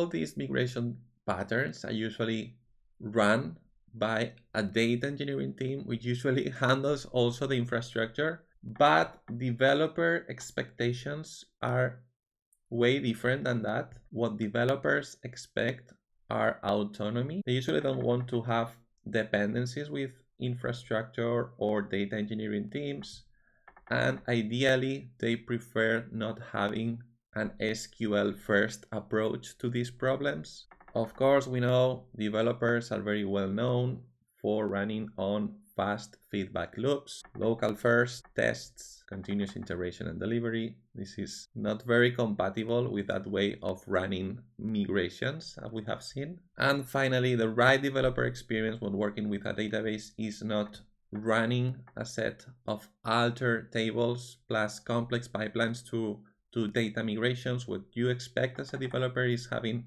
all these migration patterns are usually run by a data engineering team, which usually handles also the infrastructure, but developer expectations are way different than that. What developers expect are autonomy. They usually don't want to have dependencies with infrastructure or data engineering teams. And ideally, they prefer not having an SQL first approach to these problems. Of course, we know developers are very well known for running on fast feedback loops, local first tests, continuous integration and delivery. This is not very compatible with that way of running migrations that we have seen. And finally, the right developer experience when working with a database is not running a set of alter tables plus complex pipelines to data migrations. What you expect as a developer is having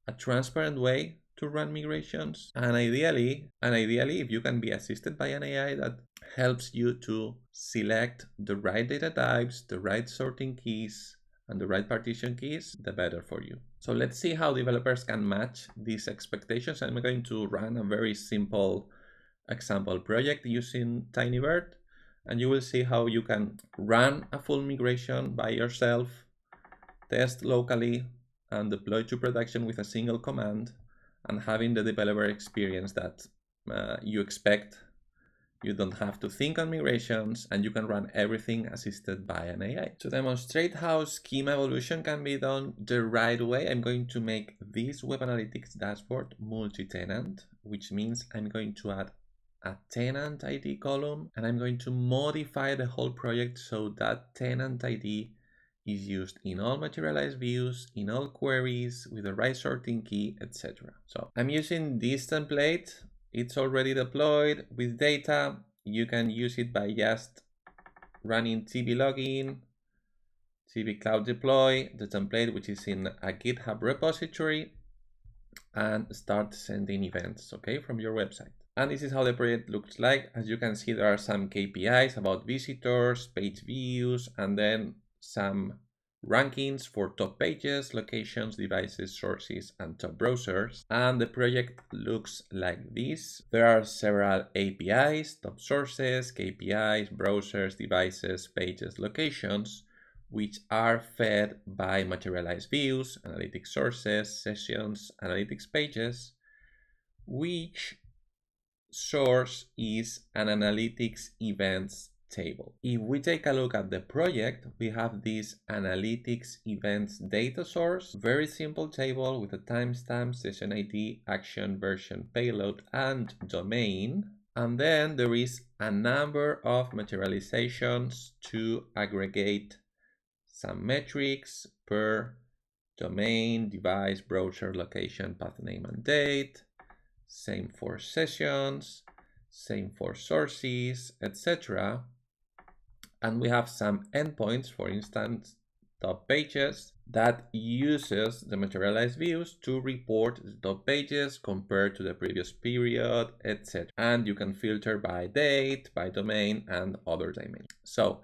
a transparent way to run migrations, and ideally, if you can be assisted by an AI that helps you to select the right data types, the right sorting keys, and the right partition keys, the better for you. So let's see how developers can match these expectations. I'm going to run a very simple example project using Tinybird, and you will see how you can run a full migration by yourself, test locally, and deploy to production with a single command, and having the developer experience that you expect. You don't have to think on migrations, and you can run everything assisted by an AI. To demonstrate how schema evolution can be done the right way, I'm going to make this web analytics dashboard multi-tenant, which means I'm going to add a tenant ID column, and I'm going to modify the whole project so that tenant ID is used in all materialized views, in all queries, with the right sorting key, etc. So I'm using this template. It's already deployed with data. You can use it by just running tb login, tb cloud deploy, the template which is in a GitHub repository, and start sending events, okay, from your website. And this is how the project looks like. As you can see, there are some KPIs about visitors, page views, and then some rankings for top pages, locations, devices, sources, and top browsers. And the project looks like this. There are several APIs, top sources, KPIs, browsers, devices, pages, locations, which are fed by materialized views, analytics sources, sessions, analytics pages, which source is an analytics events table. If we take a look at the project, we have this analytics events data source, very simple table with a timestamp, session ID, action, version, payload, and domain. And then there is a number of materializations to aggregate some metrics per domain, device, browser, location, path name, and date. Same for sessions, same for sources, etc. And we have some endpoints, for instance, top pages, that uses the materialized views to report the top pages compared to the previous period, etc. And you can filter by date, by domain, and other dimensions. So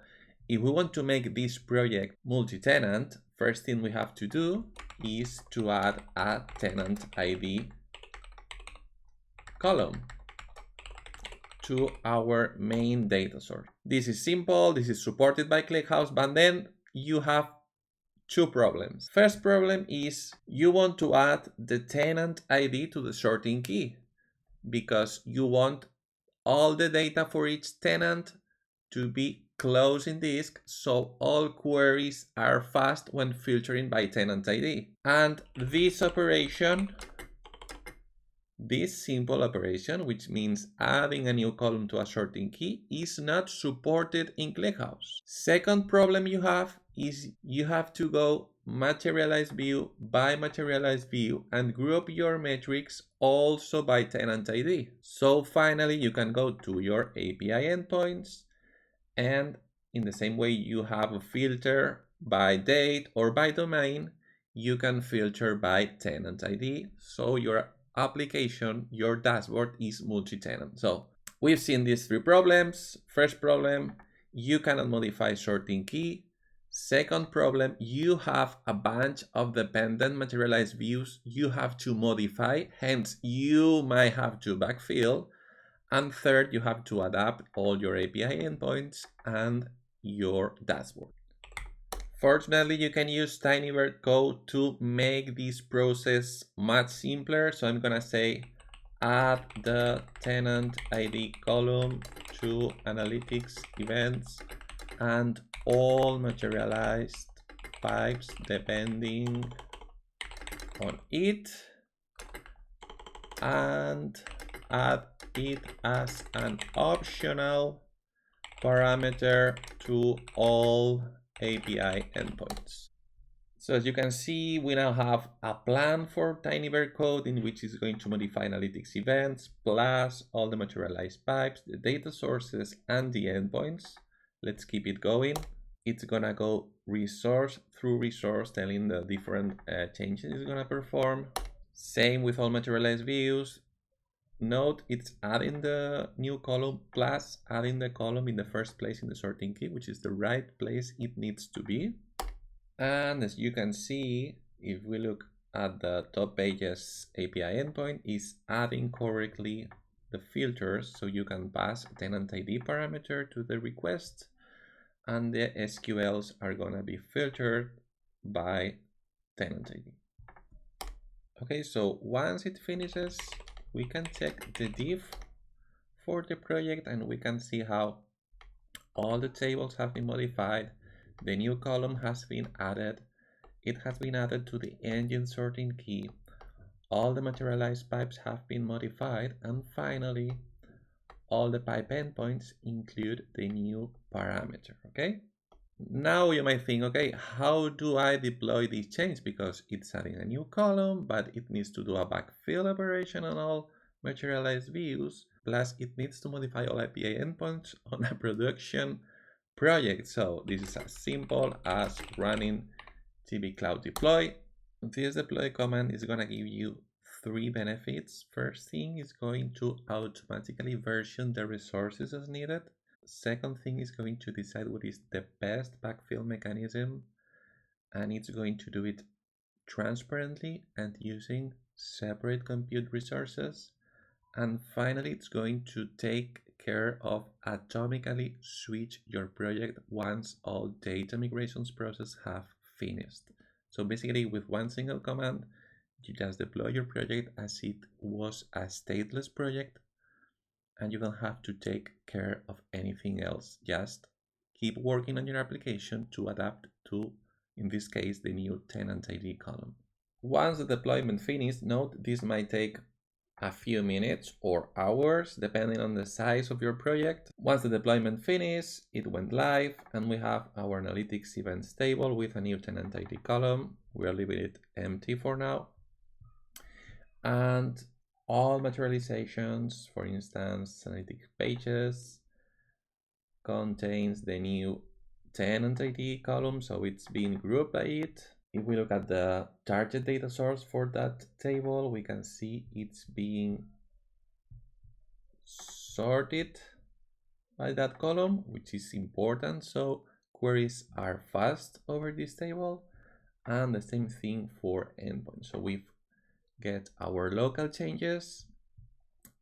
if we want to make this project multi-tenant, first thing we have to do is to add a tenant ID column to our main data source. This is simple, this is supported by ClickHouse, but then you have two problems. First problem is you want to add the tenant ID to the sorting key because you want all the data for each tenant to be closed in disk, so all queries are fast when filtering by tenant ID. And this operation, this simple operation, which means adding a new column to a sorting key, is not supported in ClickHouse. Second problem you have is you have to go materialized view by materialized view and group your metrics also by tenant ID. So finally, you can go to your API endpoints, and in the same way you have a filter by date or by domain, you can filter by tenant ID. So your application, your dashboard is multi-tenant. So we've seen these three problems. First problem, you cannot modify sorting key. Second problem, you have a bunch of dependent materialized views you have to modify, hence you might have to backfill. And third, you have to adapt all your API endpoints and your dashboard. Fortunately, you can use Tinybird code to make this process much simpler. So I'm gonna say add the tenant ID column to analytics events and all materialized pipes depending on it, and add it as an optional parameter to all API endpoints. So as you can see, we now have a plan for Tinybird code in which is going to modify analytics events, plus all the materialized pipes, the data sources, and the endpoints. Let's keep it going. It's gonna go resource through resource, telling the different changes it's gonna perform. Same with all materialized views. Note it's adding the new column plus adding the column in the first place in the sorting key, which is the right place it needs to be. And as you can see, if we look at the top pages API endpoint, is adding correctly the filters, so you can pass a tenant ID parameter to the request, and the SQLs are gonna be filtered by tenant ID. Okay, so once it finishes, we can check the diff for the project and we can see how all the tables have been modified. The new column has been added. It has been added to the engine sorting key. All the materialized pipes have been modified. And finally, all the pipe endpoints include the new parameter, okay? Now you might think, okay, how do I deploy this change? Because it's adding a new column, but it needs to do a backfill operation on all materialized views. Plus, it needs to modify all API endpoints on a production project. So this is as simple as running TB Cloud deploy. This deploy command is going to give you 3 benefits. First thing is going to automatically version the resources as needed. Second thing is going to decide what is the best backfill mechanism, and it's going to do it transparently and using separate compute resources. And finally, it's going to take care of atomically switch your project once all data migrations process have finished. So basically with one single command, you just deploy your project as it was a stateless project, and you don't have to take care of anything else. Just keep working on your application to adapt to, in this case, the new tenant ID column. Once the deployment finished, note this might take a few minutes or hours depending on the size of your project. Once the deployment finished, it went live and we have our analytics events table with a new tenant ID column. We are leaving it empty for now. And all materializations, for instance, analytic pages, contains the new tenant ID column, so it's being grouped by it. If we look at the target data source for that table, we can see it's being sorted by that column, which is important, so queries are fast over this table. And the same thing for endpoints. So we've get our local changes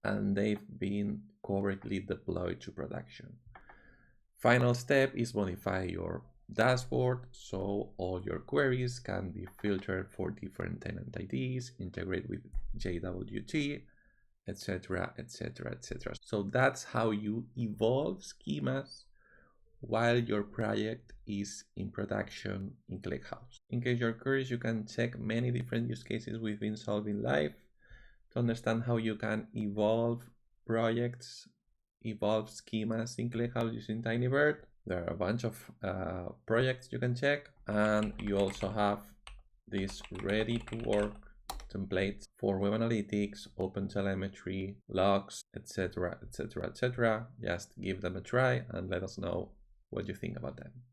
and they've been correctly deployed to production. Final step is modify your dashboard so all your queries can be filtered for different tenant IDs, integrate with JWT, etc, etc, etc. So that's how you evolve schemas while your project is in production in ClickHouse. In case you're curious, you can check many different use cases we've been solving live to understand how you can evolve projects, evolve schemas in ClickHouse using Tinybird. There are a bunch of projects you can check, and you also have this ready to work templates for web analytics, open telemetry, logs, etc, etc, etc. Just give them a try and let us know what you think about them.